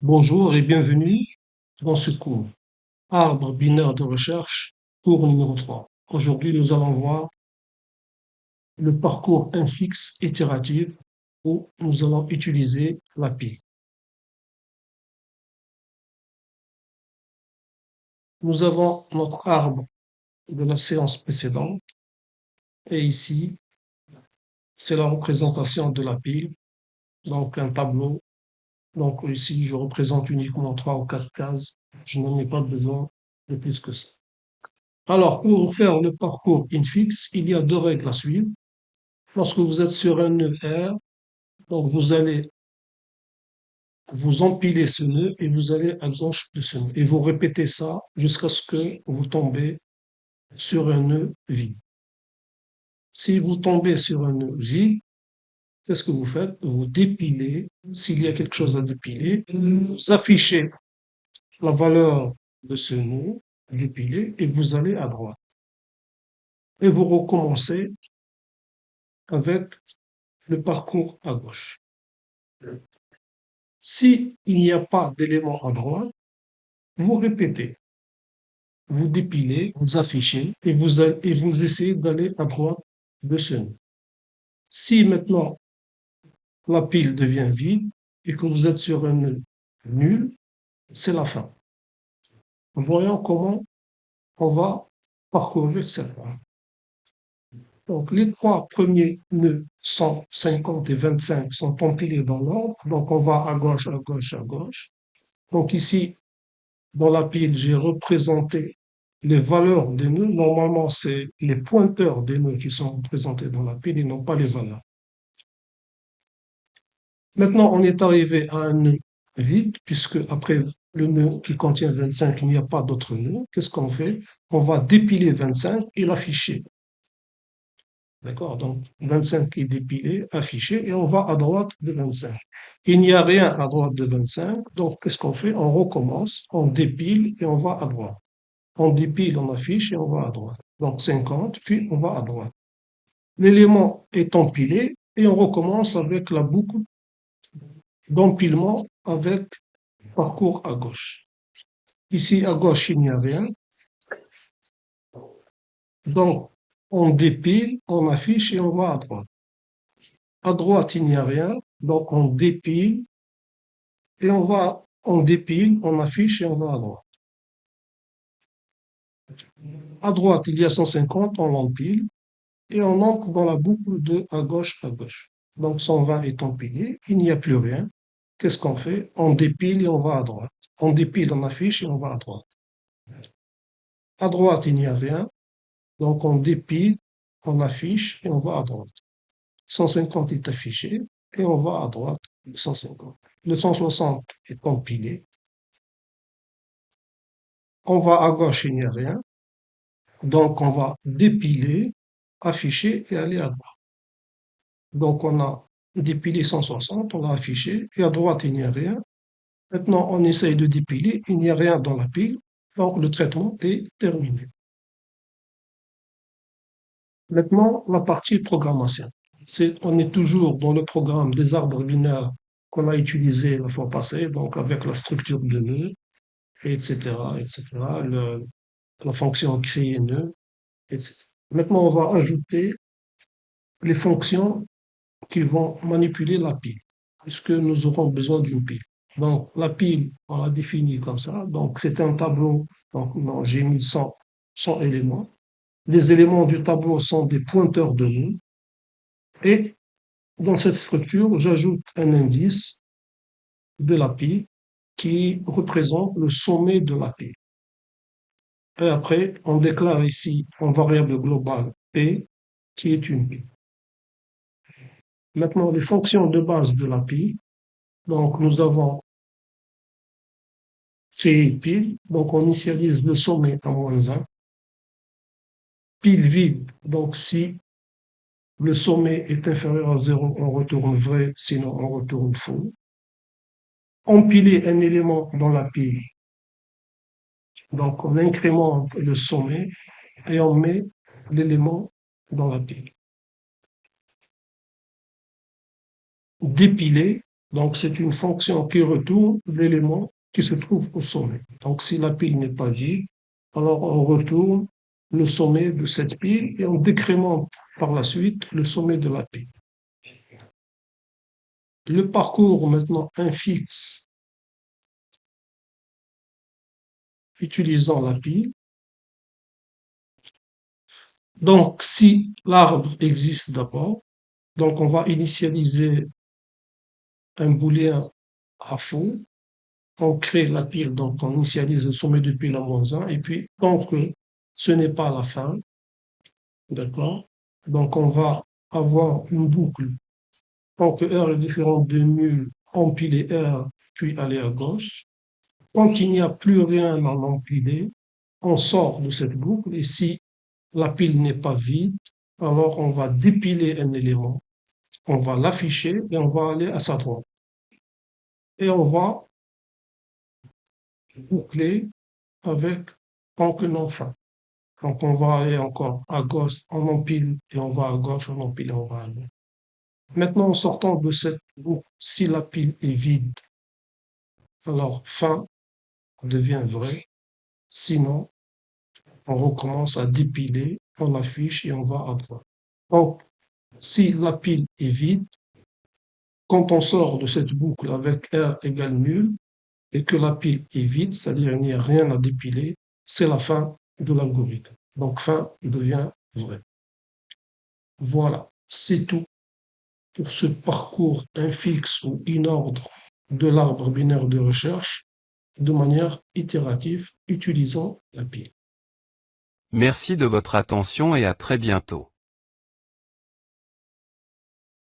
Bonjour et bienvenue dans ce cours. Arbre binaire de recherche, cours numéro 3. Aujourd'hui, nous allons voir le parcours infixe itératif où nous allons utiliser la pile. Nous avons notre arbre de la séance précédente et ici, c'est la représentation de la pile, donc un tableau. Donc ici, je représente uniquement 3 ou 4 cases. Je n'en ai pas besoin de plus que ça. Alors, pour faire le parcours infixe, il y a 2 règles à suivre. Lorsque vous êtes sur un nœud R, donc vous allez vous empiler ce nœud et vous allez à gauche de ce nœud. Et vous répétez ça jusqu'à ce que vous tombez sur un nœud vide. Si vous tombez sur un nœud vide, qu'est-ce que vous faites? Vous dépilez. S'il y a quelque chose à dépiler, vous affichez la valeur de ce nœud dépilé et vous allez à droite. Et vous recommencez avec le parcours à gauche. Si il n'y a pas d'élément à droite, vous répétez. Vous dépilez, vous affichez et vous essayez d'aller à droite de ce nœud. Si maintenant la pile devient vide et que vous êtes sur un nœud nul, c'est la fin. Voyons comment on va parcourir cette voie. Donc les 3 premiers nœuds 150 et 25 sont empilés dans l'ordre. Donc on va à gauche, à gauche, à gauche. Donc ici, dans la pile, j'ai représenté les valeurs des nœuds. Normalement, c'est les pointeurs des nœuds qui sont représentés dans la pile et non pas les valeurs. Maintenant, on est arrivé à un nœud vide, puisque après le nœud qui contient 25, il n'y a pas d'autre nœud. Qu'est-ce qu'on fait? On va dépiler 25 et l'afficher. D'accord? Donc, 25 est dépilé, affiché, et on va à droite de 25. Il n'y a rien à droite de 25, donc qu'est-ce qu'on fait? On recommence, on dépile et on va à droite. On dépile, on affiche et on va à droite. Donc 50, puis on va à droite. L'élément est empilé et on recommence avec la boucle d'empilement avec parcours à gauche. Ici, à gauche, il n'y a rien. Donc, on dépile, on affiche et on va à droite. À droite, il n'y a rien. Donc, on dépile et on dépile, on affiche et on va à droite. À droite, il y a 150, on l'empile et on entre dans la boucle de à gauche, à gauche. Donc 120 est empilé, il n'y a plus rien. Qu'est-ce qu'on fait? On dépile et on va à droite. On dépile, on affiche et on va à droite. À droite, il n'y a rien. Donc on dépile, on affiche et on va à droite. 150 est affiché et on va à droite de 150. Le 160 est empilé. On va à gauche, il n'y a rien. Donc on va dépiler, afficher et aller à droite. Donc on a dépilé 160, on l'a affiché et à droite, il n'y a rien. Maintenant, on essaye de dépiler, il n'y a rien dans la pile, donc le traitement est terminé. Maintenant, la partie programmation. On est toujours dans le programme des arbres binaires qu'on a utilisé la fois passée, donc avec la structure de nœud, etc., etc., la fonction créer nœud, etc. Maintenant, on va ajouter les fonctions qui vont manipuler la pile, puisque nous aurons besoin d'une pile. Donc, la pile, on l'a définie comme ça. Donc, c'est un tableau. Donc, non, j'ai mis 100 éléments. Les éléments du tableau sont des pointeurs de nœuds. Et dans cette structure, j'ajoute un indice de la pile qui représente le sommet de la pile. Et après, on déclare ici en variable globale P qui est une pile. Maintenant, les fonctions de base de la pile. Donc, nous avons fait pile. Donc, on initialise le sommet à -1. Pile vide. Donc, si le sommet est inférieur à 0, on retourne vrai, sinon on retourne faux. Empiler un élément dans la pile. Donc, on incrémente le sommet et on met l'élément dans la pile. Dépiler. Donc, c'est une fonction qui retourne l'élément qui se trouve au sommet. Donc, si la pile n'est pas vide, alors on retourne le sommet de cette pile et on décrémente par la suite le sommet de la pile. Le parcours maintenant infixe utilisant la pile. Donc, si l'arbre existe d'abord, donc on va initialiser un booléen à faux, on crée la pile, donc on initialise le sommet de pile à -1, et puis tant que ce n'est pas la fin, d'accord? Donc on va avoir une boucle, tant que R est différent de nul, empiler R, puis aller à gauche. Quand il n'y a plus rien à empiler, on sort de cette boucle, et si la pile n'est pas vide, alors on va dépiler un élément, on va l'afficher et on va aller à sa droite. Et on va boucler avec tant que non fin. Donc on va aller encore à gauche, on empile et on va à gauche, on empile et on va à gauche. Maintenant, en sortant de cette boucle, si la pile est vide, alors fin devient vrai. Sinon, on recommence à dépiler, on affiche et on va à droite. Donc, si la pile est vide, quand on sort de cette boucle avec R égale nul et que la pile est vide, c'est-à-dire il n'y a rien à dépiler, c'est la fin de l'algorithme. Donc fin devient vrai. Voilà, c'est tout pour ce parcours infixe ou inordre de l'arbre binaire de recherche de manière itérative utilisant la pile. Merci de votre attention et à très bientôt.